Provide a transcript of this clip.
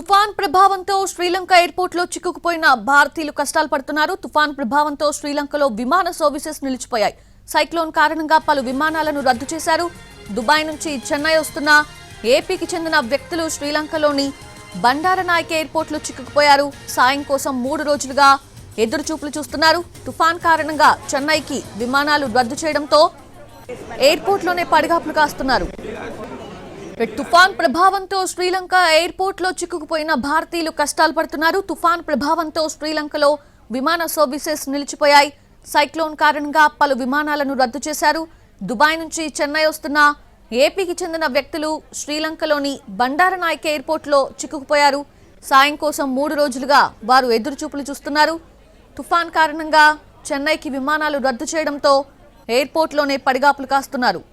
తుఫాన్ ప్రభావంతో శ్రీలంక ఎయిర్పోర్ట్ లో చిక్కుకుపోయిన భారతీయులు కష్టాలు పడుతున్నారు. తుఫాన్ ప్రభావంతో శ్రీలంకలో విమాన సర్వీసెస్ నిలిచిపోయాయి. సైక్లోన్ కారణంగా పలు విమానాలను రద్దు చేశారు. దుబాయ్ నుంచి చెన్నై వస్తున్న ఏపీకి చెందిన వ్యక్తులు శ్రీలంకలోని బండారనాయక ఎయిర్పోర్ట్ లో చిక్కుకుపోయారు. సాయం కోసం 3 రోజులుగా ఎదురుచూపులు చూస్తున్నారు. తుఫాన్ కారణంగా చెన్నైకి విమానాలు రద్దు చేయడంతో ఎయిర్పోర్ట్ లోనే పడిగాపులు కాస్తున్నారు. తుఫాన్ ప్రభావంతో శ్రీలంక ఎయిర్పోర్ట్ లో చిక్కుకుపోయిన భారతీయులు కష్టాలు పడుతున్నారు. తుఫాన్ ప్రభావంతో శ్రీలంకలో విమాన సర్వీసెస్ నిలిచిపోయాయి. సైక్లోన్ కారణంగా పలు విమానాలను రద్దు చేశారు. దుబాయ్ నుంచి చెన్నై వస్తున్న ఏపీకి చెందిన వ్యక్తులు శ్రీలంకలోని బండారనాయక ఎయిర్పోర్ట్ లో చిక్కుకుపోయారు. సాయం కోసం 3 రోజులుగా వారు ఎదురుచూపులు చూస్తున్నారు. తుఫాన్ కారణంగా చెన్నైకి విమానాలు రద్దు చేయడంతో ఎయిర్పోర్ట్ లోనే పడిగాపులు కాస్తున్నారు.